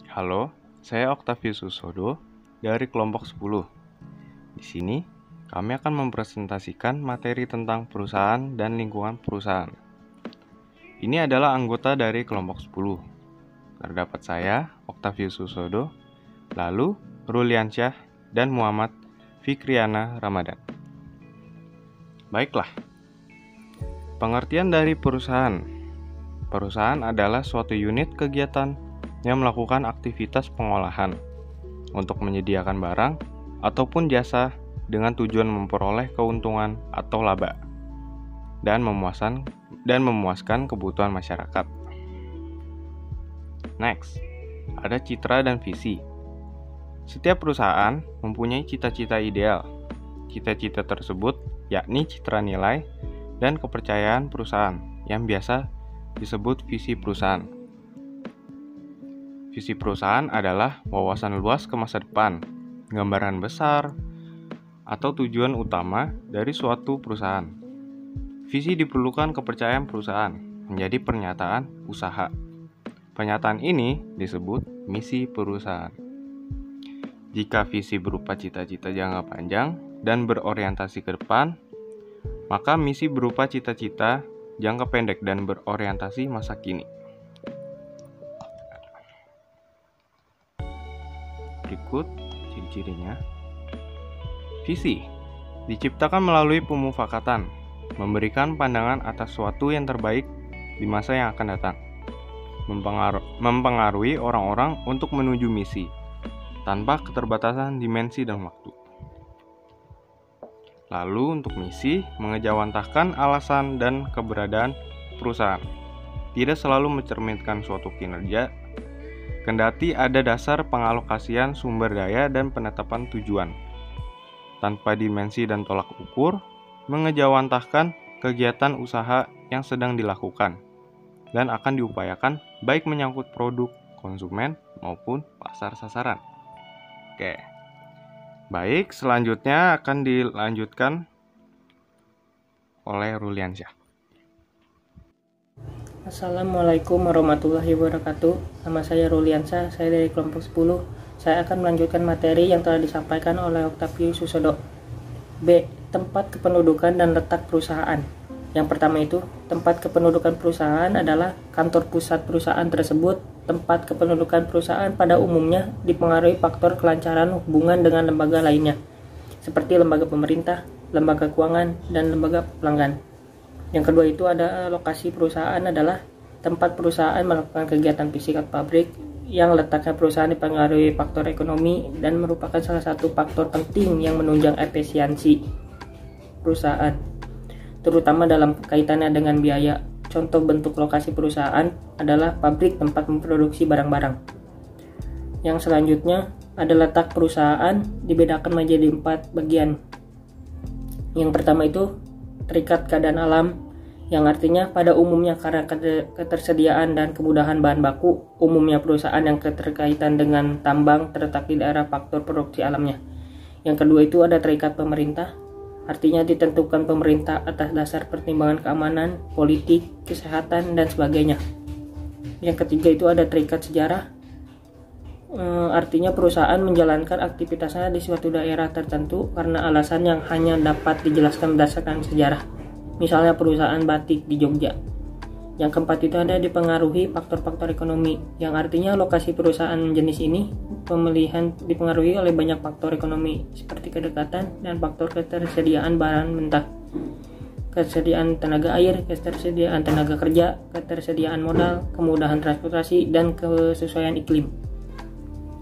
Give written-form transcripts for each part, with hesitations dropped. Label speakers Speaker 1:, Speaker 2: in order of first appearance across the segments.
Speaker 1: Halo, saya Octavius Susodo dari kelompok 10. Di sini, kami akan mempresentasikan materi tentang perusahaan dan lingkungan perusahaan. Ini adalah anggota dari kelompok 10. Terdapat saya, Octavius Susodo, lalu Ruliansyah dan Muhammad Fikriana Ramadan. Baiklah, pengertian dari perusahaan. Perusahaan adalah suatu unit kegiatan yang melakukan aktivitas pengolahan untuk menyediakan barang ataupun jasa dengan tujuan memperoleh keuntungan atau laba dan memuaskan kebutuhan masyarakat. Next, ada citra dan visi. Setiap perusahaan mempunyai cita-cita ideal. Cita-cita tersebut yakni citra nilai dan kepercayaan perusahaan yang biasa disebut visi perusahaan. Visi perusahaan adalah wawasan luas ke masa depan, gambaran besar, atau tujuan utama dari suatu perusahaan. Visi diperlukan kepercayaan perusahaan menjadi pernyataan usaha. Pernyataan ini disebut misi perusahaan. Jika visi berupa cita-cita jangka panjang dan berorientasi ke depan, maka misi berupa cita-cita jangka pendek dan berorientasi masa kini. Berikut ciri-cirinya. Visi diciptakan melalui pemufakatan, memberikan pandangan atas suatu yang terbaik di masa yang akan datang, mempengaruhi orang-orang untuk menuju misi tanpa keterbatasan dimensi dan waktu. Lalu untuk misi, mengejawantahkan alasan dan keberadaan perusahaan, tidak selalu mencerminkan suatu kinerja, kendati ada dasar pengalokasian sumber daya dan penetapan tujuan. Tanpa dimensi dan tolak ukur, mengejawantahkan kegiatan usaha yang sedang dilakukan dan akan diupayakan baik menyangkut produk, konsumen, maupun pasar sasaran. Oke. Baik, selanjutnya akan dilanjutkan oleh Ruliansyah.
Speaker 2: Assalamualaikum warahmatullahi wabarakatuh. Nama saya Ruliansyah, saya dari kelompok 10. Saya akan melanjutkan materi yang telah disampaikan oleh Octavius Susodo. B. Tempat kependudukan dan letak perusahaan. Yang pertama itu, tempat kependudukan perusahaan adalah kantor pusat perusahaan tersebut. Tempat kependudukan perusahaan pada umumnya dipengaruhi faktor kelancaran hubungan dengan lembaga lainnya, seperti lembaga pemerintah, lembaga keuangan, dan lembaga pelanggan. Yang kedua itu ada lokasi perusahaan adalah tempat perusahaan melakukan kegiatan fisik atau pabrik yang letaknya perusahaan dipengaruhi faktor ekonomi dan merupakan salah satu faktor penting yang menunjang efisiensi perusahaan, terutama dalam kaitannya dengan biaya. Contoh bentuk lokasi perusahaan adalah pabrik tempat memproduksi barang-barang. Yang selanjutnya ada letak perusahaan dibedakan menjadi 4 bagian. Yang pertama itu terikat keadaan alam, yang artinya pada umumnya karena ketersediaan dan kemudahan bahan baku, umumnya perusahaan yang keterkaitan dengan tambang terletak di daerah faktor produksi alamnya. Yang kedua itu ada terikat pemerintah, artinya ditentukan pemerintah atas dasar pertimbangan keamanan, politik, kesehatan, dan sebagainya. Yang ketiga itu ada terikat sejarah, artinya perusahaan menjalankan aktivitasnya di suatu daerah tertentu karena alasan yang hanya dapat dijelaskan berdasarkan sejarah. Misalnya perusahaan batik di Jogja. Yang keempat itu ada dipengaruhi faktor-faktor ekonomi, yang artinya lokasi perusahaan jenis ini pemilihan dipengaruhi oleh banyak faktor ekonomi seperti kedekatan dan faktor ketersediaan barang mentah, ketersediaan tenaga air, ketersediaan tenaga kerja, ketersediaan modal, kemudahan transportasi, dan kesesuaian iklim.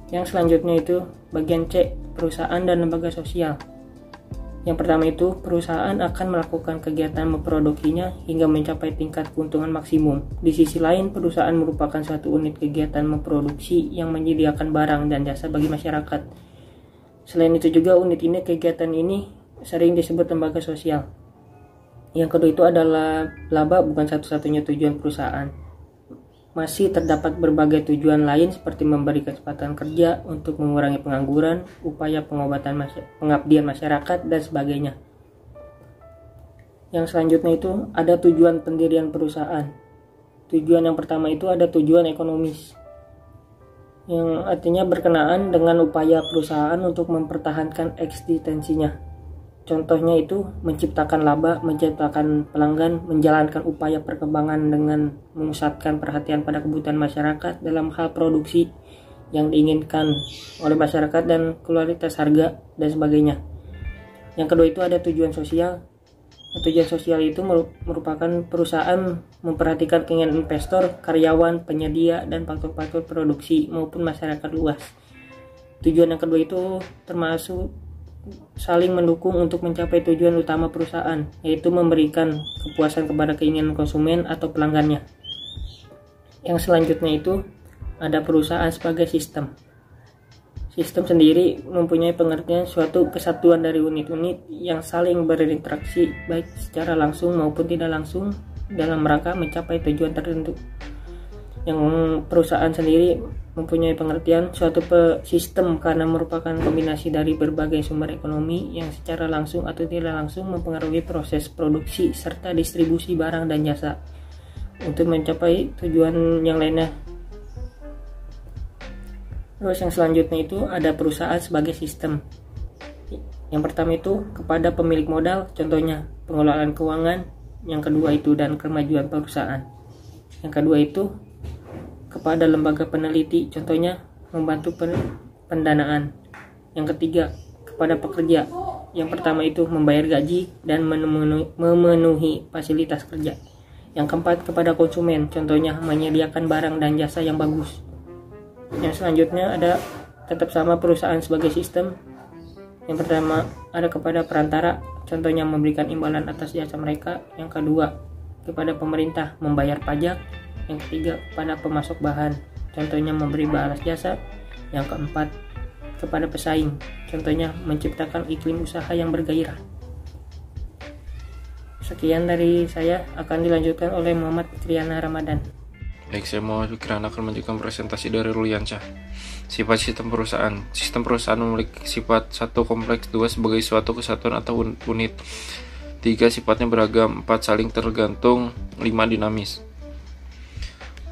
Speaker 2: Yang selanjutnya itu bagian C, perusahaan dan lembaga sosial. Yang pertama itu perusahaan akan melakukan kegiatan memproduksinya hingga mencapai tingkat keuntungan maksimum. Di sisi lain, perusahaan merupakan suatu unit kegiatan memproduksi yang menyediakan barang dan jasa bagi masyarakat. Selain itu juga unit ini kegiatan ini sering disebut lembaga sosial. Yang kedua itu adalah laba bukan satu-satunya tujuan perusahaan. Masih terdapat berbagai tujuan lain seperti memberi kesempatan kerja untuk mengurangi pengangguran, upaya pengabdian masyarakat, dan sebagainya. Yang selanjutnya itu ada tujuan pendirian perusahaan. Tujuan yang pertama itu ada tujuan ekonomis. yang artinya berkenaan dengan upaya perusahaan untuk mempertahankan eksistensinya. Contohnya itu menciptakan laba, menciptakan pelanggan, menjalankan upaya perkembangan dengan memusatkan perhatian pada kebutuhan masyarakat dalam hal produksi yang diinginkan oleh masyarakat dan kualitas harga dan sebagainya. Yang kedua itu ada tujuan sosial. Tujuan sosial itu merupakan perusahaan memperhatikan keinginan investor, karyawan, penyedia, dan faktor-faktor produksi maupun masyarakat luas. Tujuan yang kedua itu termasuk saling mendukung untuk mencapai tujuan utama perusahaan, yaitu memberikan kepuasan kepada keinginan konsumen atau pelanggannya. Yang selanjutnya itu ada perusahaan sebagai sistem. Sistem sendiri mempunyai pengertian suatu kesatuan dari unit-unit yang saling berinteraksi baik secara langsung maupun tidak langsung dalam rangka mencapai tujuan tertentu. Yang perusahaan sendiri mempunyai pengertian suatu sistem karena merupakan kombinasi dari berbagai sumber ekonomi yang secara langsung atau tidak langsung mempengaruhi proses produksi serta distribusi barang dan jasa untuk mencapai tujuan yang lainnya. Terus yang selanjutnya itu ada perusahaan sebagai sistem. Yang pertama itu kepada pemilik modal, contohnya pengelolaan keuangan. Yang kedua itu dan kemajuan perusahaan. Yang kedua itu kepada lembaga peneliti, contohnya membantu pendanaan. Yang ketiga kepada pekerja. Yang pertama itu membayar gaji dan memenuhi fasilitas kerja. Yang keempat kepada konsumen, contohnya menyediakan barang dan jasa yang bagus. Yang selanjutnya ada tetap sama perusahaan sebagai sistem. Yang pertama ada kepada perantara, contohnya memberikan imbalan atas jasa mereka. Yang kedua kepada pemerintah, membayar pajak. Yang ketiga kepada pemasok bahan, contohnya memberi balas jasa. Yang keempat kepada pesaing, contohnya menciptakan iklim usaha yang bergairah. Sekian dari saya, akan dilanjutkan oleh Muhammad Fitriana Ramadan.
Speaker 1: Baik, saya Muhammad Fitriana akan melanjutkan presentasi dari Ruliansyah. Sifat sistem perusahaan. Sistem perusahaan memiliki sifat 1 kompleks, 2 sebagai suatu kesatuan atau unit, 3 sifatnya beragam, 4 saling tergantung, 5 dinamis.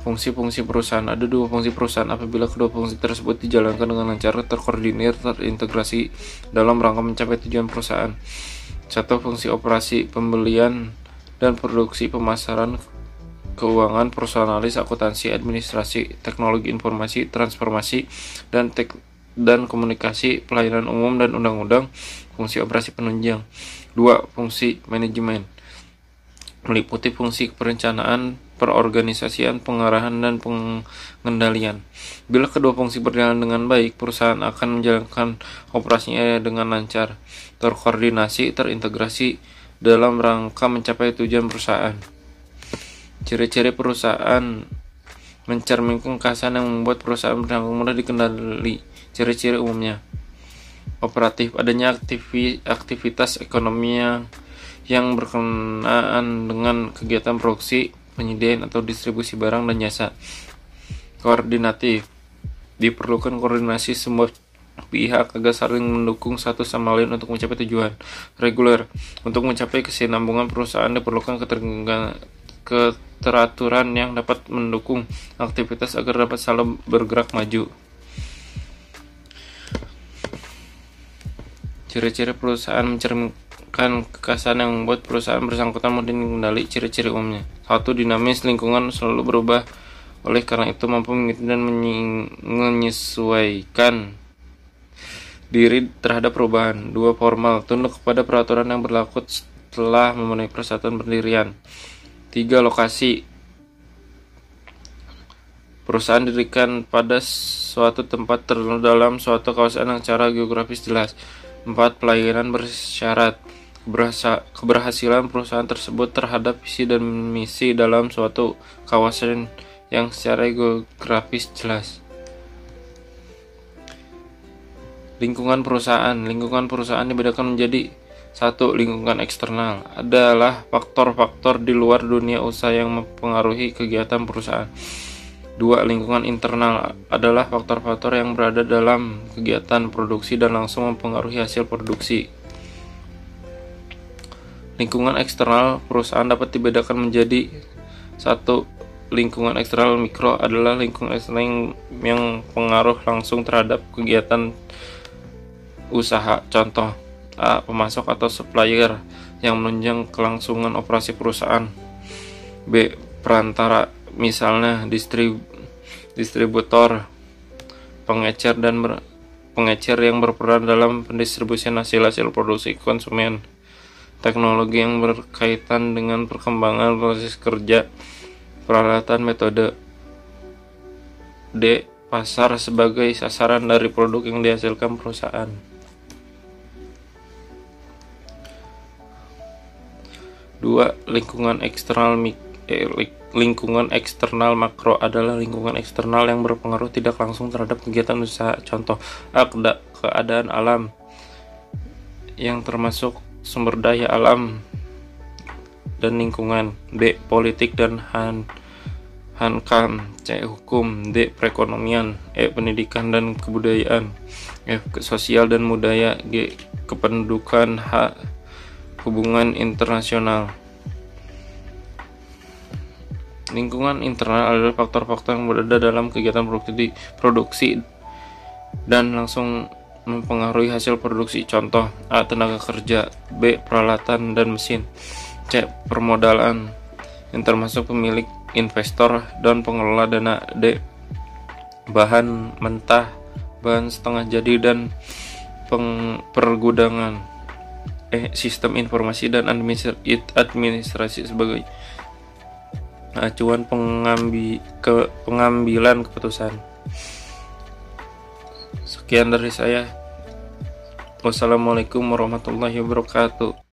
Speaker 1: Fungsi-fungsi perusahaan. Ada 2 fungsi perusahaan apabila kedua fungsi tersebut dijalankan dengan lancar, terkoordinir, terintegrasi dalam rangka mencapai tujuan perusahaan. 1. Fungsi operasi, pembelian dan produksi, pemasaran, keuangan, personalis, akuntansi, administrasi, teknologi informasi, transformasi, dan komunikasi, pelayanan umum dan undang-undang. Fungsi operasi penunjang. 2. Fungsi manajemen, meliputi fungsi perencanaan, perorganisasian, pengarahan, dan pengendalian. Bila kedua fungsi berjalan dengan baik, perusahaan akan menjalankan operasinya dengan lancar, terkoordinasi, terintegrasi dalam rangka mencapai tujuan perusahaan. Ciri-ciri perusahaan mencerminkan kesan yang membuat perusahaan berdampak mudah dikendali. Ciri-ciri umumnya: operatif, adanya aktivitas ekonomi yang berkenaan dengan kegiatan produksi, penyediaan atau distribusi barang dan jasa. Koordinatif, diperlukan koordinasi semua pihak agar saling mendukung satu sama lain untuk mencapai tujuan. Reguler, untuk mencapai kesinambungan perusahaan diperlukan keteraturan yang dapat mendukung aktivitas agar dapat selalu bergerak maju. Ciri-ciri perusahaan mencerminkan kekasan yang membuat perusahaan bersangkutan mudah dikendali. Ciri-ciri umumnya: 1. Dinamis, lingkungan selalu berubah, oleh karena itu mampu mengikuti dan menyesuaikan diri terhadap perubahan. 2. Formal, tunduk kepada peraturan yang berlaku setelah memenuhi persatuan pendirian. 3. Lokasi, perusahaan didirikan pada suatu tempat tertentu dalam suatu kawasan yang secara geografis jelas. 4. Pelayanan bersyarat, keberhasilan perusahaan tersebut terhadap visi dan misi dalam suatu kawasan yang secara geografis jelas. Lingkungan perusahaan. Lingkungan perusahaan dibedakan menjadi: 1. Lingkungan eksternal, adalah faktor-faktor di luar dunia usaha yang mempengaruhi kegiatan perusahaan. 2. Lingkungan internal, adalah faktor-faktor yang berada dalam kegiatan produksi dan langsung mempengaruhi hasil produksi. Lingkungan eksternal perusahaan dapat dibedakan menjadi: 1. lingkungan eksternal mikro adalah lingkungan eksternal yang pengaruh langsung terhadap kegiatan usaha. Contoh, A. Pemasok atau supplier yang menunjang kelangsungan operasi perusahaan. B. Perantara, misalnya distributor, pengecer yang berperan dalam pendistribusian hasil produksi konsumen. Teknologi yang berkaitan dengan perkembangan proses kerja, peralatan, metode. D. Pasar sebagai sasaran dari produk yang dihasilkan perusahaan. Dua, lingkungan eksternal makro adalah lingkungan eksternal yang berpengaruh tidak langsung terhadap kegiatan usaha. Contoh, A. Keadaan alam yang termasuk sumber daya alam dan lingkungan. B. Politik dan hankam. C. Hukum. D. Perekonomian. E. Pendidikan dan kebudayaan. F. Sosial dan budaya. G. Kependudukan. H. Hubungan internasional. Lingkungan internal adalah faktor-faktor yang berada dalam kegiatan produksi dan langsung mempengaruhi hasil produksi. Contoh, A. Tenaga kerja. B. Peralatan dan mesin. C. Permodalan yang termasuk pemilik, investor, dan pengelola dana. D. Bahan mentah, bahan setengah jadi, dan pergudangan. E. Sistem informasi dan administrasi sebagai acuan pengambilan keputusan. Sekian dari saya. Wassalamualaikum warahmatullahi wabarakatuh.